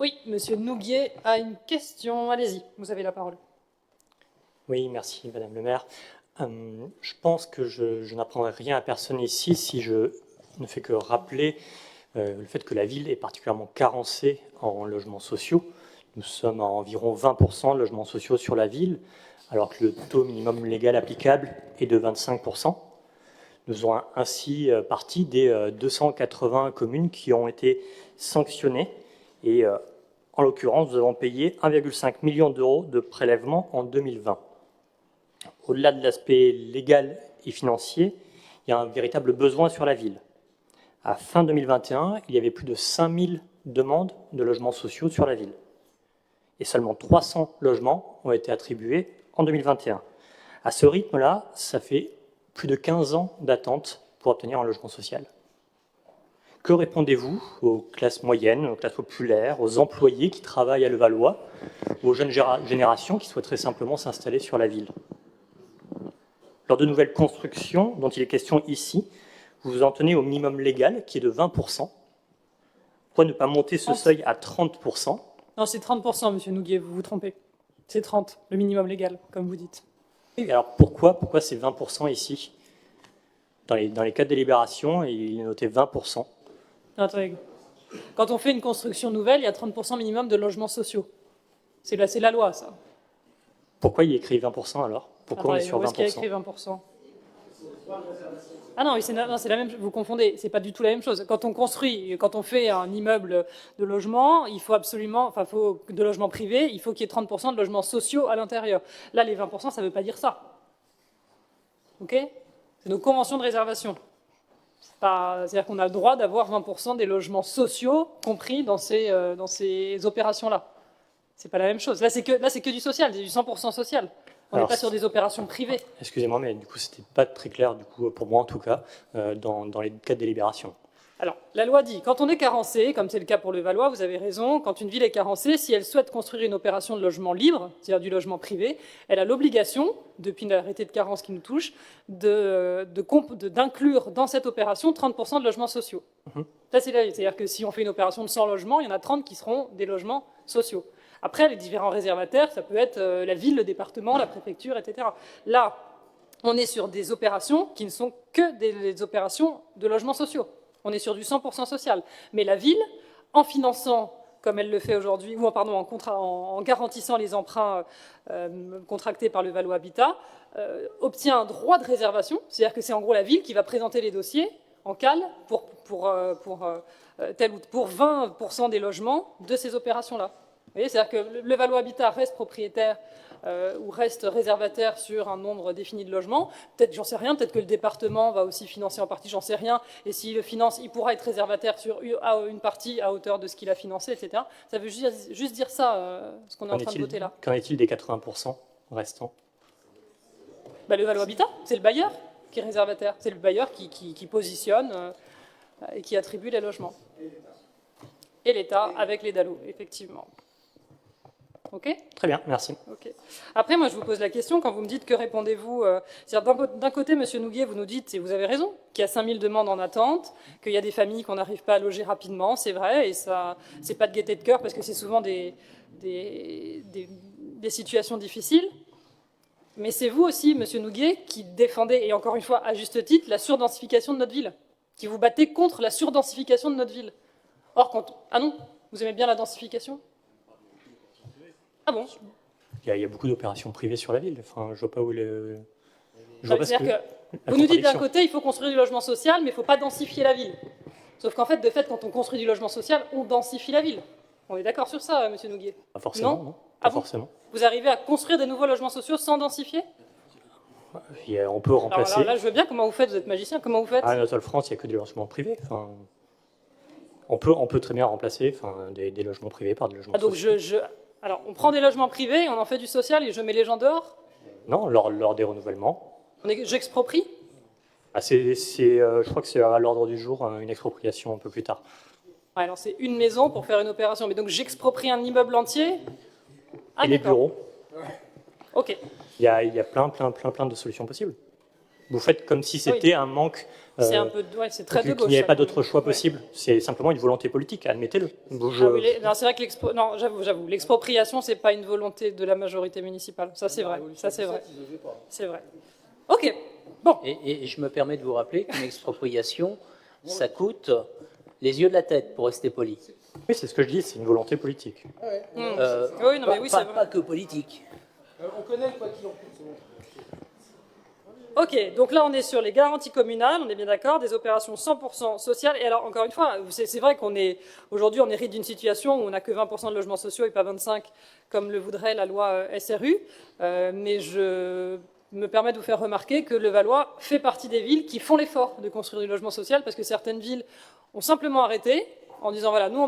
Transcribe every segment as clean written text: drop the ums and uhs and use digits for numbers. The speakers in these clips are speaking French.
Oui, Monsieur Nouguier a une question. Allez-y, vous avez la parole. Oui, merci Madame le maire. Je pense que je n'apprendrai rien à personne ici si je ne fais que rappeler le fait que la ville est particulièrement carencée en logements sociaux. Nous sommes à environ 20% de logements sociaux sur la ville, alors que le taux minimum légal applicable est de 25%. Nous faisons ainsi partie des 280 communes qui ont été sanctionnées et en l'occurrence, nous avons payé 1,5 million d'euros de prélèvements en 2020. Au-delà de l'aspect légal et financier, il y a un véritable besoin sur la ville. À fin 2021, il y avait plus de 5000 demandes de logements sociaux sur la ville. Et seulement 300 logements ont été attribués en 2021. À ce rythme-là, ça fait plus de 15 ans d'attente pour obtenir un logement social. Que répondez-vous aux classes moyennes, aux classes populaires, aux employés qui travaillent à Levallois, ou aux jeunes générations qui souhaiteraient simplement s'installer sur la ville? Lors de nouvelles constructions, dont il est question ici, vous vous en tenez au minimum légal, qui est de 20%. Pourquoi ne pas monter ce seuil à 30%? Non, c'est 30%, Monsieur Nouguier, vous vous trompez. C'est 30, le minimum légal, comme vous dites. Oui, alors pourquoi c'est 20% ici? Dans les cas de délibération, il est noté 20%. Attendez. Quand on fait une construction nouvelle, il y a 30% minimum de logements sociaux. C'est la loi, ça. Pourquoi il est écrit 20% alors? Pourquoi on est sur 20%? Où est-ce qu'il y a écrit 20%? Ah non, c'est la même. Vous confondez. C'est pas du tout la même chose. Quand on fait un immeuble de logement, il faut absolument, de logements privés, il faut qu'il y ait 30% de logements sociaux à l'intérieur. Là, les 20%, ça ne veut pas dire ça. Ok? C'est nos conventions de réservation. C'est-à-dire qu'on a le droit d'avoir 20% des logements sociaux compris dans ces opérations-là. C'est pas la même chose. Là, c'est que du social, c'est du 100% social. On n'est pas sur des opérations privées. Excusez-moi, mais du coup, c'était pas très clair, du coup, pour moi en tout cas, dans les cas de délibération. Alors, la loi dit, quand on est carencé, comme c'est le cas pour Levallois, vous avez raison, quand une ville est carencée, si elle souhaite construire une opération de logement libre, c'est-à-dire du logement privé, elle a l'obligation, depuis l'arrêté de carence qui nous touche, d'inclure dans cette opération 30% de logements sociaux. Ça, c'est-à-dire que si on fait une opération de 100 logements, il y en a 30 qui seront des logements sociaux. Après, les différents réservataires, ça peut être la ville, le département, la préfecture, etc. Là, on est sur des opérations qui ne sont que des opérations de logements sociaux. On est sur du 100% social. Mais la ville, en finançant, comme elle le fait aujourd'hui, ou en garantissant les emprunts contractés par Levallois Habitat, obtient un droit de réservation. C'est-à-dire que c'est en gros la ville qui va présenter les dossiers en cale pour 20% des logements de ces opérations-là. Vous voyez, c'est-à-dire que Levallois Habitat reste propriétaire ou reste réservataire sur un nombre défini de logements. Peut-être, j'en sais rien, peut-être que le département va aussi financer en partie, j'en sais rien. Et s'il le finance, il pourra être réservataire sur une partie à hauteur de ce qu'il a financé, etc. Ça veut juste dire ça, ce qu'on est en train de voter là. Qu'en est-il des 80% restants? Levallois Habitat, c'est le bailleur qui est réservataire. C'est le bailleur qui positionne et qui attribue les logements. Et l'État avec les DALO, effectivement. Ok ? Très bien, merci. Okay. Après, moi, je vous pose la question, quand vous me dites que répondez-vous... d'un côté, Monsieur Nouguier, vous nous dites, et vous avez raison, qu'il y a 5000 demandes en attente, qu'il y a des familles qu'on n'arrive pas à loger rapidement, c'est vrai, et ça, c'est pas de gaieté de cœur, parce que c'est souvent des situations difficiles. Mais c'est vous aussi, Monsieur Nouguier, qui défendez, et encore une fois, à juste titre, la surdensification de notre ville, qui vous battez contre la surdensification de notre ville. Or, ah non, vous aimez bien la densification ? Ah bon? Il y a beaucoup d'opérations privées sur la ville. Enfin, je vois pas où le. C'est-à-dire que vous nous dites d'un côté, il faut construire du logement social, mais il ne faut pas densifier la ville. Sauf qu'en fait, quand on construit du logement social, on densifie la ville. On est d'accord sur ça, Monsieur Nouguier? Pas forcément, non. Pas forcément. Vous arrivez à construire des nouveaux logements sociaux sans densifier? On peut remplacer. Alors là, je veux bien comment vous faites. Vous êtes magicien. Comment vous faites? À Anatole France, il n'y a que des logements privés. Enfin, on peut très bien remplacer des logements privés par des logements sociaux. Alors, on prend des logements privés, on en fait du social et je mets les gens dehors? Non, lors des renouvellements. J'exproprie? Je crois que c'est à l'ordre du jour, une expropriation un peu plus tard. Ouais, alors c'est une maison pour faire une opération. Mais donc j'exproprie un immeuble entier? Et les bureaux. Ok. Il y a plein de solutions possibles. Vous faites comme si c'était un manque, c'est un peu, ouais, c'est très de qu'il gauche. n'y avait ça, pas quand même. d'autre choix possible. C'est simplement une volonté politique, admettez-le. Ah oui, non, c'est vrai que non, j'avoue, l'expropriation, c'est pas une volonté de la majorité municipale. Ça, c'est vrai. Ça, c'est vrai. C'est vrai. Ok. Bon. Et je me permets de vous rappeler qu'une expropriation, ça coûte les yeux de la tête, pour rester poli. Oui, c'est ce que je dis, c'est une volonté politique. Oui, non, mais oui, c'est vrai. Pas que politique. On connaît quoi qu'il en coûte. Ok, donc là on est sur les garanties communales, on est bien d'accord, des opérations 100% sociales. Et alors encore une fois, c'est vrai qu'on est aujourd'hui on hérite d'une situation où on n'a que 20% de logements sociaux et pas 25 comme le voudrait la loi SRU. Mais je me permets de vous faire remarquer que le Valois fait partie des villes qui font l'effort de construire du logement social parce que certaines villes ont simplement arrêté en disant voilà, nous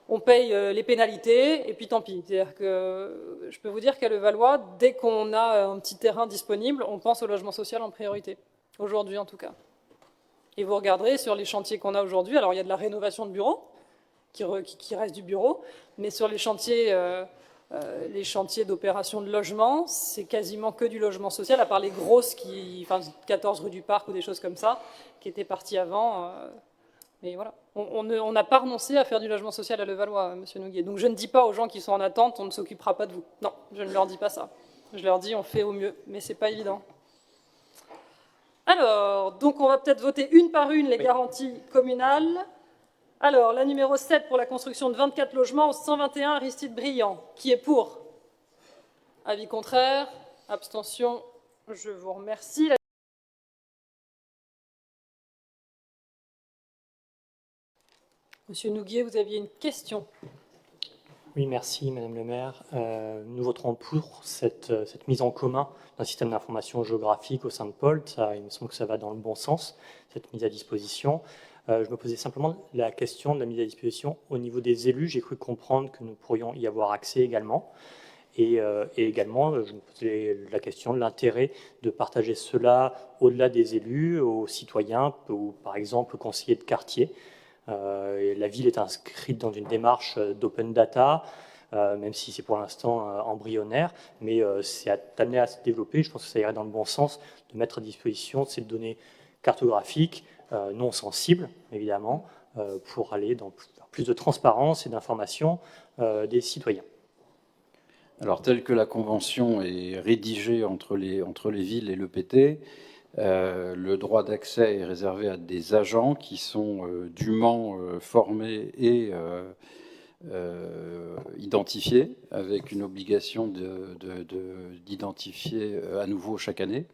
on paye les pénalités et puis tant pis. C'est-à-dire que je peux vous dire qu'à Levallois, dès qu'on a un petit terrain disponible, on pense au logement social en priorité. Aujourd'hui en tout cas. Et vous regarderez sur les chantiers qu'on a aujourd'hui, alors il y a de la rénovation de bureaux, qui reste du bureau, mais sur les chantiers d'opération de logement, c'est quasiment que du logement social, à part les grosses, 14 rue du Parc ou des choses comme ça, qui étaient parties avant. Mais voilà, on n'a pas renoncé à faire du logement social à Levallois, Monsieur Nouguier. Donc je ne dis pas aux gens qui sont en attente, on ne s'occupera pas de vous. Non, je ne leur dis pas ça. Je leur dis, on fait au mieux, mais c'est pas évident. Alors, donc on va peut-être voter une par une les garanties communales. Alors, la numéro 7 pour la construction de 24 logements au 121 Aristide Briand. Qui est pour? Avis contraire? Abstention? Je vous remercie. Monsieur Nouguier, vous aviez une question. Oui, merci Madame le maire. Nous voterons pour cette mise en commun d'un système d'information géographique au sein de POLT. Il me semble que ça va dans le bon sens, cette mise à disposition. Je me posais simplement la question de la mise à disposition au niveau des élus. J'ai cru comprendre que nous pourrions y avoir accès également. Et également, je me posais la question de l'intérêt de partager cela au-delà des élus, aux citoyens ou par exemple aux conseillers de quartier. La ville est inscrite dans une démarche d'open data, même si c'est pour l'instant embryonnaire, mais c'est amené à se développer. Je pense que ça irait dans le bon sens de mettre à disposition ces données cartographiques, non sensibles, évidemment, pour aller dans plus de transparence et d'information des citoyens. Alors, telle que la convention est rédigée entre les villes et l'EPT, le droit d'accès est réservé à des agents qui sont dûment formés et identifiés, avec une obligation d'identifier à nouveau chaque année.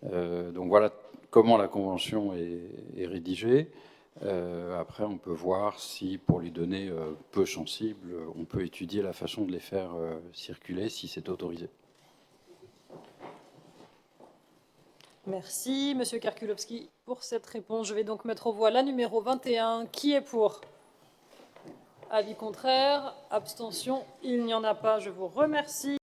Donc voilà comment la convention est rédigée. Après, on peut voir si, pour les données peu sensibles, on peut étudier la façon de les faire circuler, si c'est autorisé. Merci, Monsieur Karkulovski, pour cette réponse. Je vais donc mettre aux voix la numéro 21. Qui est pour? Avis contraire? Abstention? Il n'y en a pas. Je vous remercie.